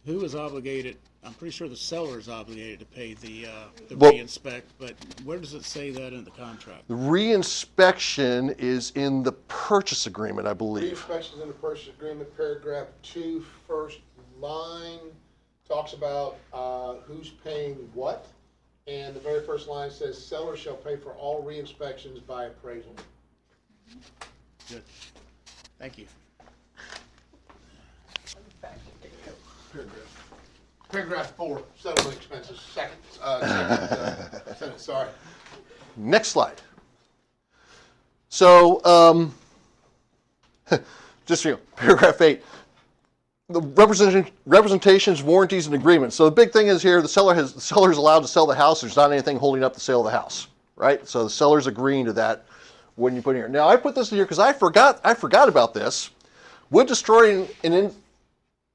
Who is obligated? I'm pretty sure the seller is obligated to pay the re-inspect, but where does it say that in the contract? The re-inspection is in the purchase agreement, I believe. Re-inspections in the purchase agreement, paragraph 2, first line, talks about who's paying what. And the very first line says, seller shall pay for all re-inspections by appraisal. Good. Thank you. Paragraph 4, settlement expenses, second sentence, sorry. Next slide. So, just paragraph 8. The representations, warranties, and agreements. So the big thing is here, the seller is allowed to sell the house. There's not anything holding up the sale of the house, right? So the seller's agreeing to that when you put it here. Now I put this in here because I forgot about this. Wood destroying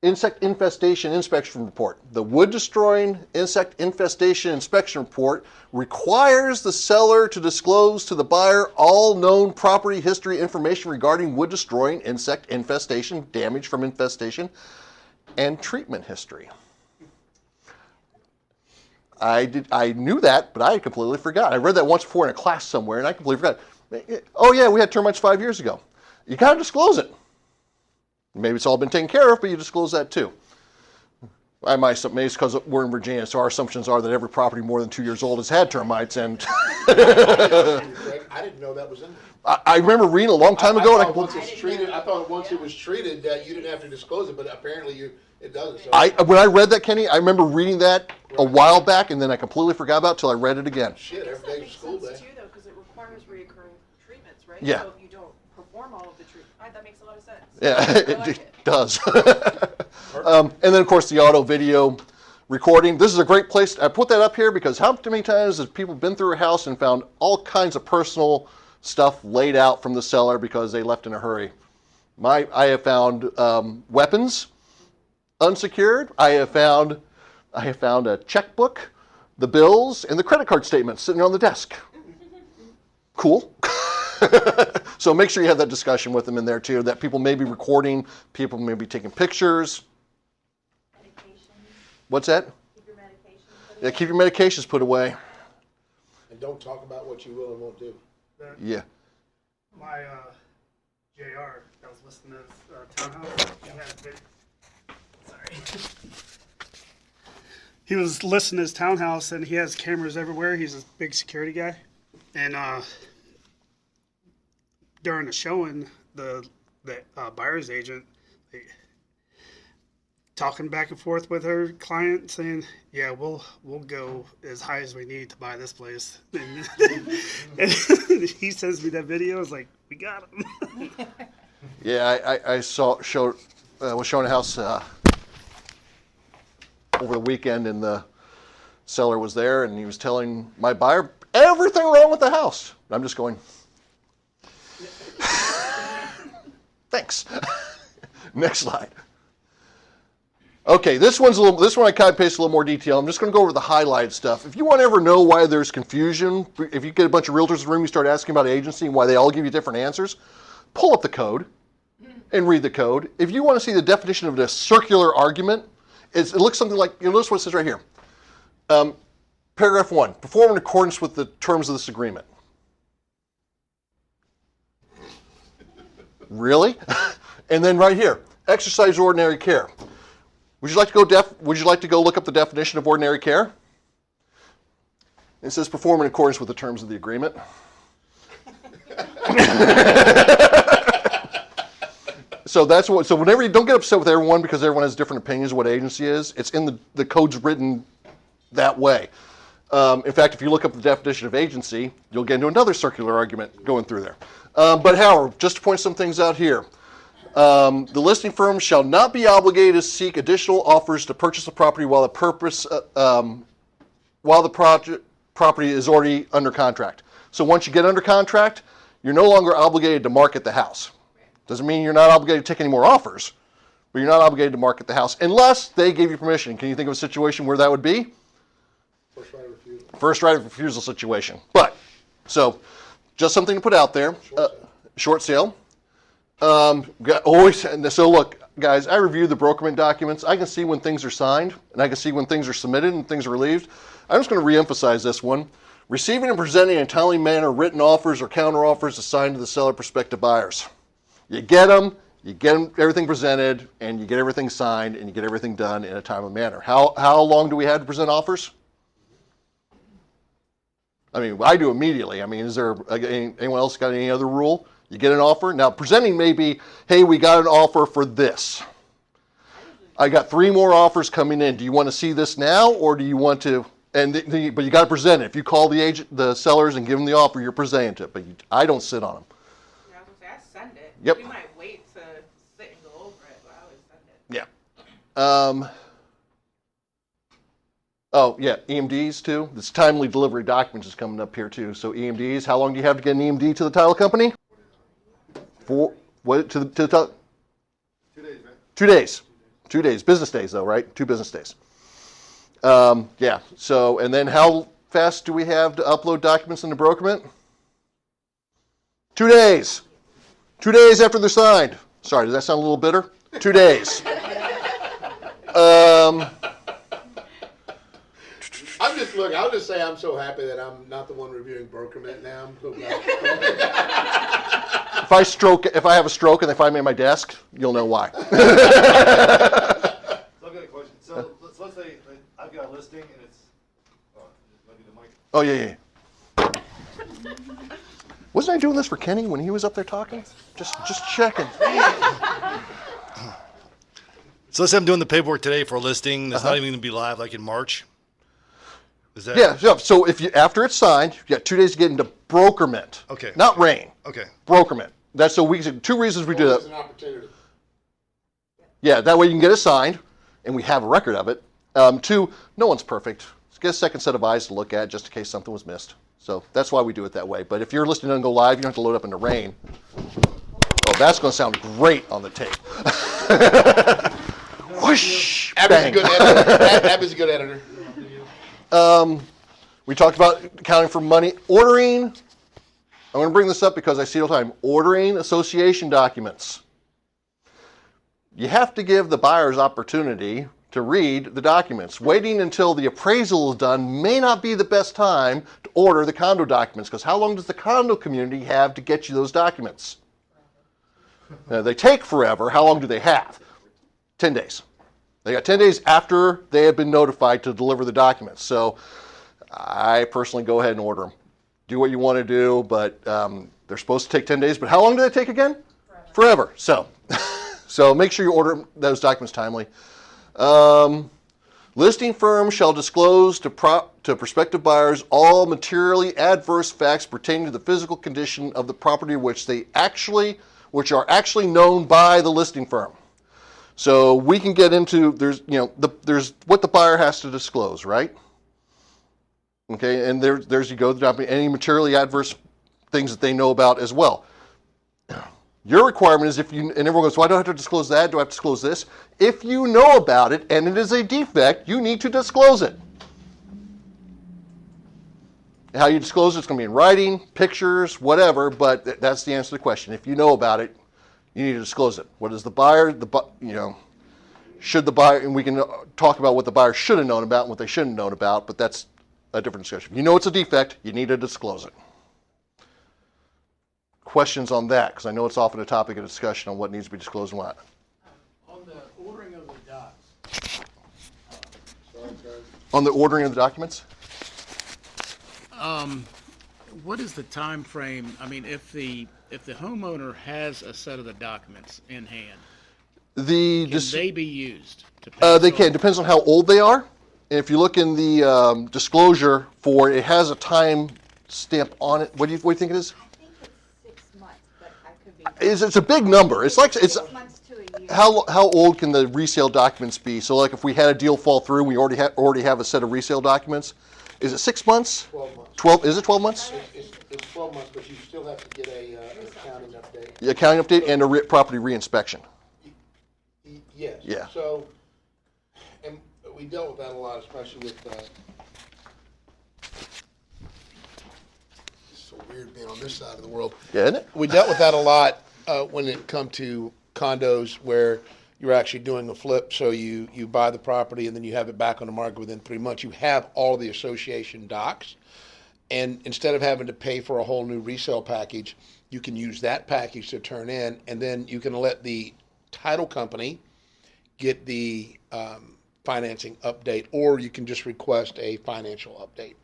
insect infestation inspection report. The wood destroying insect infestation inspection report requires the seller to disclose to the buyer all known property history information regarding wood destroying insect infestation, damage from infestation, and treatment history. I knew that, but I completely forgot. I read that once before in a class somewhere, and I completely forgot. Oh yeah, we had termites 5 years ago. You gotta disclose it. Maybe it's all been taken care of, but you disclose that too. I might assume maybe it's because we're in Virginia, so our assumptions are that every property more than 2 years old has had termites. And I didn't know that was in there. I remember reading a long time ago, I and thought once it's treated, it was treated, that you didn't have to disclose it, but apparently it doesn't. So when I read that, Kenny, I remember reading that a while back, and then I completely forgot about it till I read it again. shit, every day's a school day. too, though, because it requires reoccurring treatments, right? Yeah. So if you don't perform all of the treatment, that makes a lot of sense. Yeah, like it it. does. And then, of course, the auto video recording. This is a great place. I put that up here because how many times have people been through a house and found all kinds of personal stuff laid out from the seller because they left in a hurry? I have found weapons unsecured. I have found a checkbook, the bills, and the credit card statements sitting on the desk. Cool. So make sure you have that discussion with them in there too, that people may be recording, people may be taking pictures. What's that? Keep your medication. Yeah, keep your medications put away. And don't talk about what you will and won't do. Yeah. My JR that was listing his townhouse. He had a big, sorry. He was listing his townhouse and he has cameras everywhere. He's a big security guy. And during the showing, the buyer's agent talking back and forth with her client, saying, "Yeah, we'll go as high as we need to buy this place." And he sends me that video. I was like, "We got him." Yeah, I was showing a house over the weekend, and the seller was there, and he was telling my buyer everything wrong with the house. And I'm just going, thanks. Next slide. Okay, this one I kind of paste a little more detail. I'm just going to go over the highlighted stuff. If you want to ever know why there's confusion, if you get a bunch of realtors in the room, you start asking about agency and why they all give you different answers, pull up the code and read the code. If you want to see the definition of a circular argument, it looks something like, notice what it says right here. Paragraph 1, perform in accordance with the terms of this agreement. Really? And then right here, exercise ordinary care. Would you like to go look up the definition of ordinary care? It says perform in accordance with the terms of the agreement. So whenever you don't get upset with everyone because everyone has different opinions of what agency is, it's in the code's written that way. In fact, if you look up the definition of agency, you'll get into another circular argument going through there. But however, just to point some things out here, the listing firm shall not be obligated to seek additional offers to purchase the property while the property is already under contract. So once you get under contract, you're no longer obligated to market the house. Doesn't mean you're not obligated to take any more offers, but you're not obligated to market the house unless they gave you permission. Can you think of a situation where that would be? First right of refusal. First right of refusal situation. But, so, just something to put out there. Short sale. So look, guys, I reviewed the brokerment documents. I can see when things are signed, and I can see when things are submitted and things are relieved. I'm just going to reemphasize this one. Receiving and presenting in a timely manner written offers or counteroffers assigned to the seller prospective buyers. You get them everything presented, and you get everything signed, and you get everything done in a timely manner. How long do we have to present offers? I mean, I do immediately. I mean, is there anyone else got any other rule? You get an offer. Now, presenting may be, hey, we got an offer for this. I got 3 more offers coming in. Do you want to see this now, or do you want to? But you got to present it. If you call the sellers and give them the offer, you're presenting it. But I don't sit on them. Yeah, I was gonna say, I send it. Yep. You might wait to sit and go over it, but I always send it. Yeah. Oh, yeah, EMDs too. This timely delivery documents is coming up here too. So EMDs, how long do you have to get an EMD to the title company? To the title? 2 days, man. 2 days. 2 days, business days though, right? 2 business days. Yeah, so, and then how fast do we have to upload documents into Brokerment? 2 days. 2 days after they're signed. Sorry, does that sound a little bitter? 2 days. I'll just say I'm so happy that I'm not the one reviewing Brokerment now. I'm so glad. If I have a stroke and they find me at my desk, you'll know why. So I've got a question. So let's say I've got a listing and it's, maybe the mic. Oh, yeah. Wasn't I doing this for Kenny when he was up there talking? Just checking. So let's say I'm doing the paperwork today for a listing that's not even going to be live like in March. Is that? Yeah. So if you after it's signed, you got 2 days to get into Brokerment. Okay. Not Rain. Okay. Brokerment. That's so we 2 reasons we do It's that. an opportunity. Yeah, that way you can get it signed, and we have a record of it. 2, no one's perfect. Let's get a second set of eyes to look at just in case something was missed. So that's why we do it that way. But if your listing doesn't go live, you don't have to load up into Rain. Oh, that's going to sound great on the tape. Whoosh! Abby's a Bang. good editor. Abby's a good editor. We talked about accounting for money. Ordering, I'm going to bring this up because I see it all the time. Ordering association documents. You have to give the buyers opportunity to read the documents. Waiting until the appraisal is done may not be the best time to order the condo documents, because how long does the condo community have to get you those documents? They take forever. How long do they have? 10 days. They got 10 days after they have been notified to deliver the documents. So I personally go ahead and order them. Do what you want to do, but they're supposed to take 10 days. But how long do they take again? Forever. So, so make sure you order those documents timely. Listing firms shall disclose to prospective buyers all materially adverse facts pertaining to the physical condition of the property which are actually known by the listing firm. So we can get into there's what the buyer has to disclose, right? Okay, and there's you go, any materially adverse things that they know about as well. Your requirement is and everyone goes, why do I have to disclose that? Do I have to disclose this? If you know about it and it is a defect, you need to disclose it. How you disclose it's going to be in writing, pictures, whatever, but that's the answer to the question. If you know about it, you need to disclose it. What is the buyer, should the buyer, and we can talk about what the buyer should have known about and what they shouldn't have known about, but that's a different discussion. If you know it's a defect, you need to disclose it. Questions on that? Because I know it's often a topic of discussion on what needs to be disclosed and what. On the ordering of the docs. On the ordering of the documents? What is the time frame? I mean, if the homeowner has a set of the documents in hand, can they be used to pass they on? can. Depends on how old they are. And if you look in the disclosure for it, has a time stamp on it. What do you think it is? I think it's 6 months, but I could be. It's a big number. It's 6 months to a year. how old can the resale documents be? So like if we had a deal fall through, we already have a set of resale documents. Is it 6 months? 12 months. 12? Is it 12 months? It's 12 months, but you still have to get an accounting update. The accounting update and a property reinspection. Yes. Yeah. So, and we dealt with that a lot, especially with, it's so weird being on this side of the world. Yeah, isn't it? We dealt with that a lot when it come to condos where you're actually doing a flip. So you buy the property and then you have it back on the market within 3 months. You have all the association docs. And instead of having to pay for a whole new resale package, you can use that package to turn in, and then you can let the title company get the financing update, or you can just request a financial update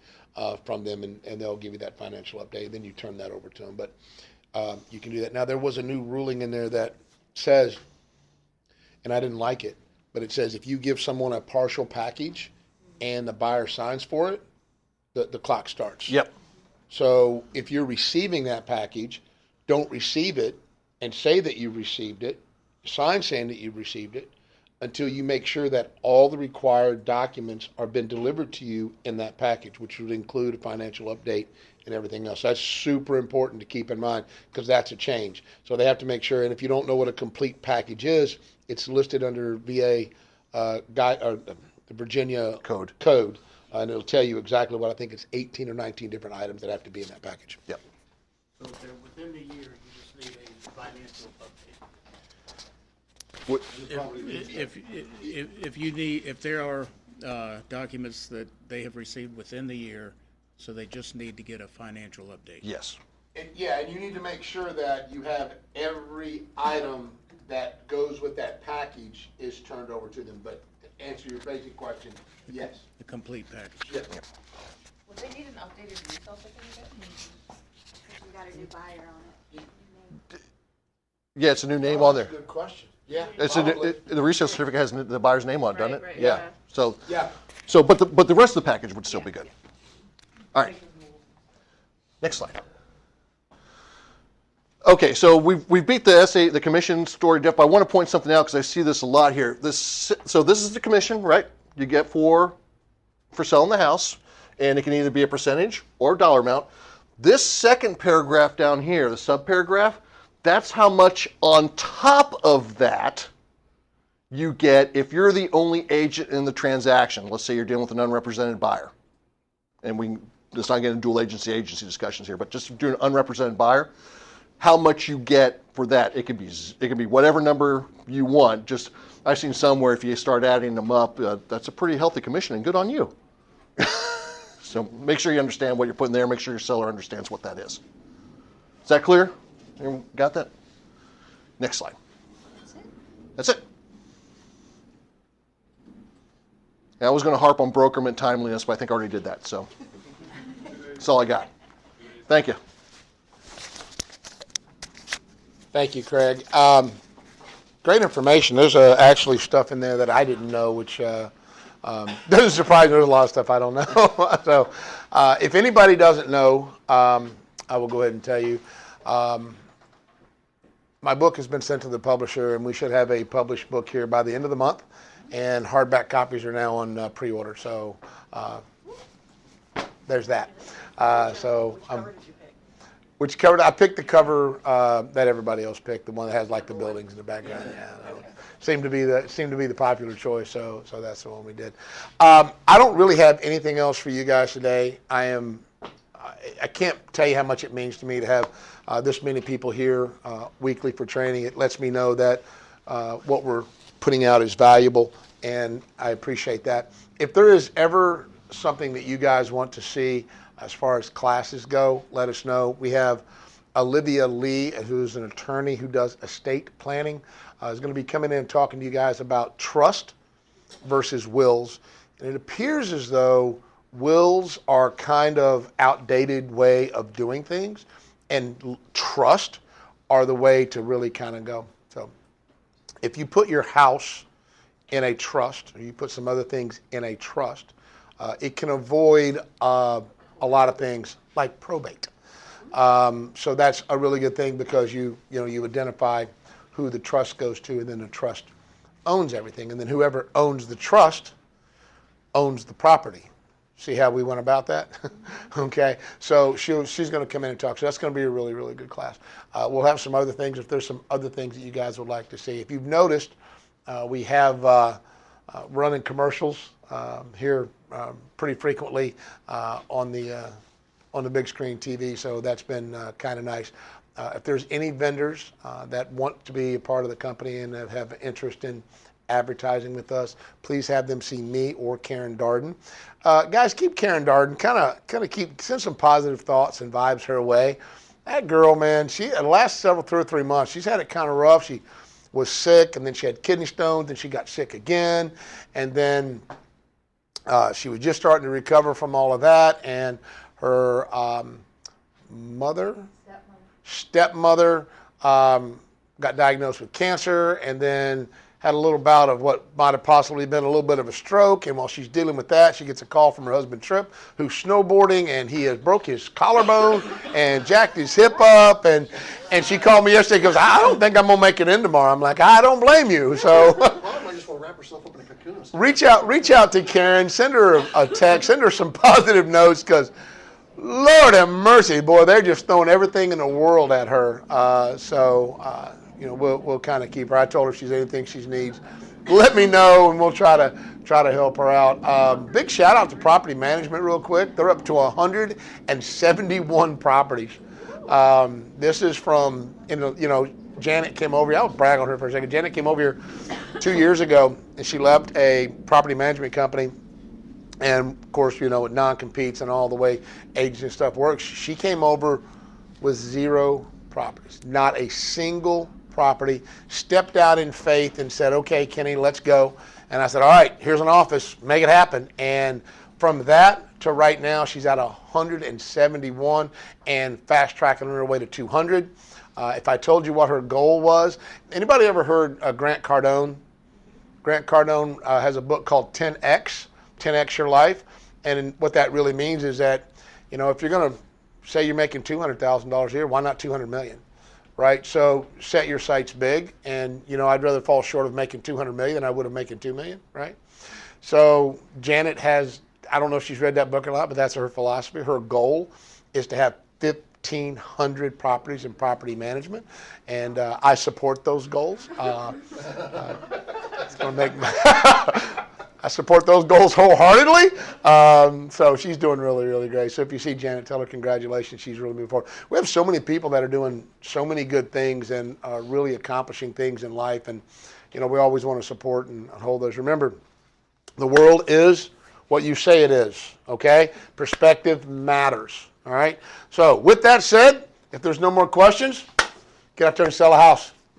from them, and they'll give you that financial update. Then you turn that over to them. But you can do that. Now, there was a new ruling in there that says, and I didn't like it, but it says if you give someone a partial package and the buyer signs for it, the clock starts. Yep. So if you're receiving that package, don't receive it and say that you received it, sign saying that you received it, until you make sure that all the required documents are been delivered to you in that package, which would include a financial update and everything else. That's super important to keep in mind because that's a change. So they have to make sure, and if you don't know what a complete package is, it's listed under VA guide or the Virginia Code. And it'll tell you exactly what I think it's 18 or 19 different items that have to be in that package. Yep. So if they're within the year, you just need a financial update. What- If there are documents that they have received within the year, so they just need to get a financial update. Yes. And you need to make sure that you have every item that goes with that package is turned over to them. But to answer your basic question, yes. The complete package. Yes. Would they need an updated resale certificate? You got a new buyer on it. Yeah, it's a new name on there. Good question. Yeah. It's probably. the resale certificate has the buyer's name on it, doesn't it? Right, Yeah. yeah. So, Yeah. but the rest of the package would still be good. All right. Next slide. Okay, so we've beat the commission story depth. I want to point something out because I see this a lot here. So this is the commission, right? You get for selling the house, and it can either be a percentage or a dollar amount. This second paragraph down here, the subparagraph, that's how much on top of that you get if you're the only agent in the transaction. Let's say you're dealing with an unrepresented buyer, and let's not get into dual agency discussions here, but just do an unrepresented buyer. How much you get for that? It could be whatever number you want. Just I've seen somewhere if you start adding them up, that's a pretty healthy commission, and good on you. So make sure you understand what you're putting there. Make sure your seller understands what that is. Is that clear? Everyone got that? Next slide. That's it. I was going to harp on brokerment timeliness, but I think I already did that. So that's all I got. Thank you. Thank you, Craig. Great information. There's actually stuff in there that I didn't know, which doesn't surprise me. There's a lot of stuff I don't know. So if anybody doesn't know, I will go ahead and tell you. My book has been sent to the publisher, and we should have a published book here by the end of the month. And hardback copies are now on pre-order. So there's that. Which cover? I picked the cover that everybody else picked, the one that has like the buildings in the background. Yeah, seemed to be the popular choice, so that's the one we did. I don't really have anything else for you guys today. I can't tell you how much it means to me to have this many people here weekly for training. It lets me know that what we're putting out is valuable, and I appreciate that. If there is ever something that you guys want to see as far as classes go, let us know. We have Olivia Lee, who's an attorney who does estate planning, is going to be coming in and talking to you guys about trust versus wills. And it appears as though wills are kind of outdated way of doing things, and trust are the way to really kind of go. So if you put your house in a trust, or you put some other things in a trust, it can avoid a lot of things like probate. So that's a really good thing because you identify who the trust goes to, and then the trust owns everything, and then whoever owns the trust owns the property. See how we went about that? Okay, so she's going to come in and talk. So that's going to be a really, really good class. We'll have some other things if there's some other things that you guys would like to see. If you've noticed, we have running commercials here pretty frequently on the big screen TV, so that's been kind of nice. If there's any vendors that want to be a part of the company and that have interest in advertising with us, please have them see me or Karen Darden. Guys, keep Karen Darden, kind of send some positive thoughts and vibes her way. That girl, man, the last 2 or 3 months, she's had it kind of rough. She was sick, and then she had kidney stones, and she got sick again, and then she was just starting to recover from all of that, and her stepmother got diagnosed with cancer, and then had a little bout of what might have possibly been a little bit of a stroke. And while she's dealing with that, she gets a call from her husband Trip, who's snowboarding, and he has broke his collarbone and jacked his hip up. And she called me yesterday and goes, I don't think I'm going to make it in tomorrow. I'm like, I don't blame you. So wrap herself up in a cocoon. And stuff. Reach out to Karen, send her a text, send her some positive notes, because Lord have mercy, boy, they're just throwing everything in the world at her. We'll kind of keep her. I told her if she's anything she needs, let me know, and we'll try to help her out. Big shout out to property management real quick. They're up to 171 properties. This is from, Janet came over here. I'll brag on her for a second. Janet came over here 2 years ago, and she left a property management company. And, of course, with non-competes and all the way agents and stuff works, she came over with 0 properties, not a single property, stepped out in faith and said, okay, Kenny, let's go. And I said, all right, here's an office, make it happen. And from that to right now, she's at 171 and fast tracking her way to 200. If I told you what her goal was, anybody ever heard Grant Cardone? Grant Cardone has a book called 10X Your Life. And what that really means is that, if you're going to say you're making $200,000 a year, why not 200 million? Right? So set your sights big. And, I'd rather fall short of making 200 million than I would have making 2 million, right? So Janet has, I don't know if she's read that book or not, but that's her philosophy. Her goal is to have 1,500 properties in property management, and I support those goals. It's going to make I support those goals wholeheartedly. So she's doing really, really great. So if you see Janet, tell her congratulations. She's really moving forward. We have so many people that are doing so many good things and are really accomplishing things in life, and we always want to support and hold those. Remember, the world is what you say it is. Okay, perspective matters. All right. So with that said, if there's no more questions, get out there and sell a house.